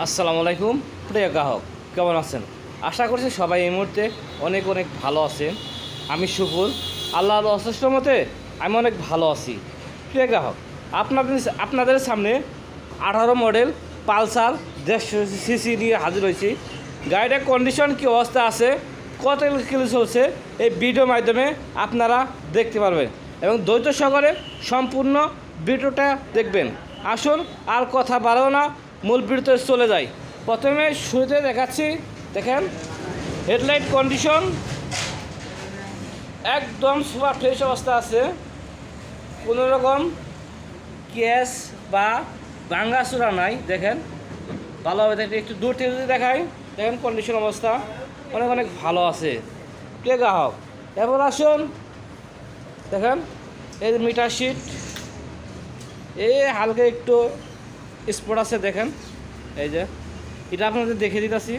আসসালামু আলাইকুম প্রিয় গ্রাহক, কেমন আছেন? আশা করছি সবাই এই মুহূর্তে অনেক অনেক ভালো আছেন। আমি শুকুর আল্লাহর অশেষ মতে আমি অনেক ভালো আছি। প্রিয় গ্রাহক, আপনাদের সামনে 18 মডেল পালসার 150 সিসি নিয়ে হাজির হয়েছি। গাড়িটার কন্ডিশন কী অবস্থা আছে, কত কিলো চলছে, এই ভিডিওর মাধ্যমে আপনারা দেখতে পারবেন এবং ধৈর্য সহকারে সম্পূর্ণ ভিডিওটা দেখবেন। আসুন আর কথা বাড়াও না, মূল ভিডিওতে চলে যাই। প্রথমে শুরুতে দেখাচ্ছি, দেখেন হেডলাইট কন্ডিশন একদম সুপার ফ্রেশ অবস্থা আছে। কোনো রকম ক্যাশ বা ভাঙ্গাচুরা নাই। দেখেন ভালোভাবে দেখে একটু দূর থেকে যদি দেখাই, দেখেন কন্ডিশন অবস্থা অনেক অনেক ভালো আছে। প্রিয় গ্রাহক, এরপর আসুন দেখেন এই মিটার শিট এই হালকা একটু স্পট আছে। দেখেন এই যে এটা আপনাদের দেখে দিতেছি।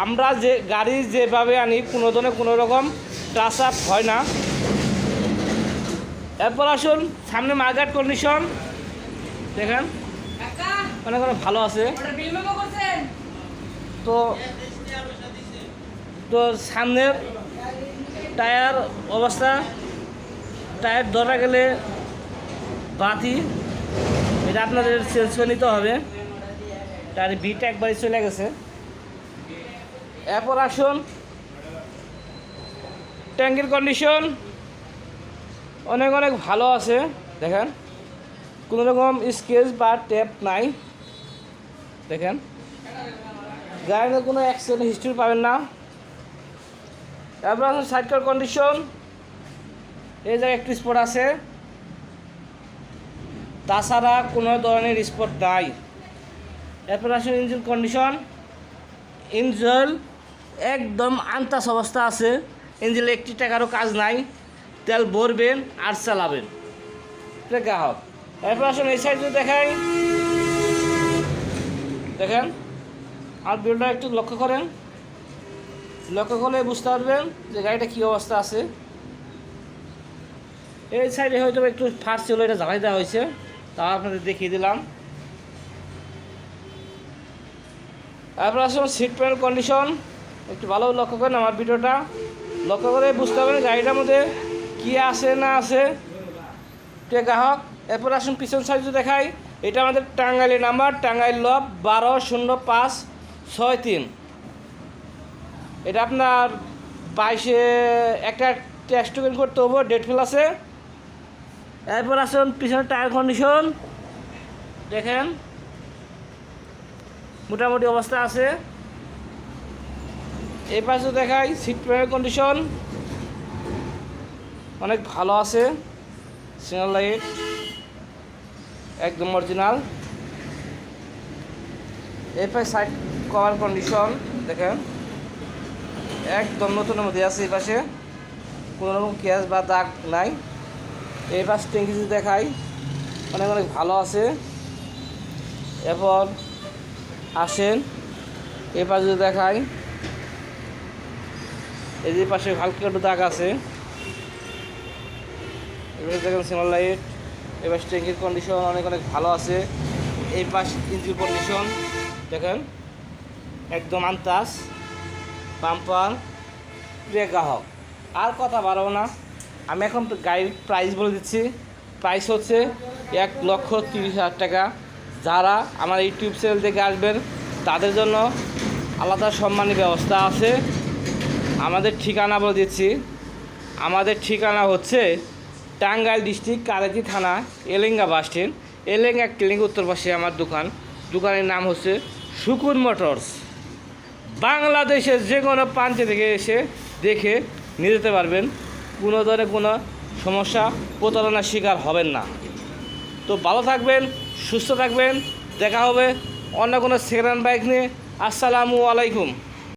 আমরা যে গাড়ি যেভাবে আনি কোনো ধরনের কোনো রকম টাচ আপ হয় না। এরপর আসুন সামনে মার্কেট কন্ডিশন দেখেন অনেক অনেক ভালো আছে। তো তো সামনের টায়ার অবস্থা, টায়ার ধরা গেলে বাতি এটা আপনাদের চেঞ্জ করে নিতে হবে। তার বিট একবারই চলে গেছে। এরপর আসুন ট্যাঙ্কের কন্ডিশন অনেক অনেক ভালো আছে। দেখেন কোনো রকম স্কেচ বা টেপ নাই। দেখেন গাড়িতে কোনো অ্যাক্সিডেন্ট হিস্ট্রি পাবেন না। তারপর আসুন সাইডকার কন্ডিশন, এই জায়গায় একটু স্পট আছে, তাছাড়া কোনো ধরনের স্পট নাই। এরপর আসুন ইঞ্জিন কন্ডিশন, ইঞ্জিন একদম আনটাচ অবস্থা আছে। ইঞ্জিনে একটি টাকারও কাজ নাই, তেল ভরবেন আর চালাবেন। গ্রাহক, এরপর আসুন এই সাইড দেখাই, দেখেন আর ভিডিওটা একটু লক্ষ্য করেন, লক্ষ্য করলে বুঝতে পারবেন যে গাড়িটা কী অবস্থা আছে। এই সাইডে হয়তো একটু ফার্স্ট ছিল, এটা জ্বালাই দেওয়া হয়েছে, তা আপনাদের দেখিয়ে দিলাম। তারপর আসলে সিট প্যানেল কন্ডিশন একটু ভালো লক্ষ্য করেন, আমার ভিডিওটা লক্ষ্য করে বুঝতে পারবেন গাড়িটার মধ্যে কী আছে না আছে। ঠিক গ্রাহক, এরপর আসুন পিছন সাইড দেখাই। এটা আমাদের টাঙ্গাইলের নাম্বার, টাঙ্গাইল লব 120563। এটা আপনার 22-এ একটা টেস্ট টোকেন করতে হবে, ডেট ফেল আছে। এরপর আসুন পিছনের টায়ার কন্ডিশন দেখেন মোটামুটি অবস্থা আছে। এই পাশে দেখাই সিট প্যানেল কন্ডিশন অনেক ভালো আছে, সিগন্যাল লাইট একদম অরিজিনাল। এই পাশে সাইড কভার কন্ডিশন দেখেন একদম নতুনের মধ্যে আছে। এই পাশে কোনো রকম ক্যাশ বা দাগ নাই। এই পাশ ট্যাঙ্কি যদি দেখাই অনেক অনেক ভালো আছে। এরপর আসেন এই পাশে যদি দেখাই, এই যে পাশে হালকা একটু দাগ আছে। এবারে দেখেন সিগন্যাল লাইট। এবার ট্যাঙ্কির কন্ডিশন অনেক অনেক ভালো আছে। এই পাশ ইঞ্জিন কন্ডিশন দেখেন একদম আনটাচ, বাম্পার। প্রিয় গ্রাহক, আর কথা বাড়াবো না, আমি এখন গাড়ির প্রাইস বলে দিচ্ছি। প্রাইস হচ্ছে 1,30,000 টাকা। যারা আমার ইউটিউব চ্যানেল থেকে আসবেন তাদের জন্য আলাদা সম্মানী ব্যবস্থা আছে। আমাদের ঠিকানা বলে দিচ্ছি, আমাদের ঠিকানা হচ্ছে টাঙ্গাইল ডিস্ট্রিক্ট কালেকি থানা, Elenga bus stand, Elenga clinic উত্তর পাশে আমার দোকান। দোকানের নাম হচ্ছে শুকুর মোটরস। বাংলাদেশের যে কোনো প্রান্তে থেকে এসে দেখে নিয়ে যেতে পারবেন, কোনো ধরনের কোনো সমস্যা প্রতারণার শিকার হবেন না। তো ভালো থাকবেন, সুস্থ থাকবেন, দেখা হবে অন্য কোনো সেকেন্ড হ্যান্ড বাইক নিয়ে। আসসালামু আলাইকুম।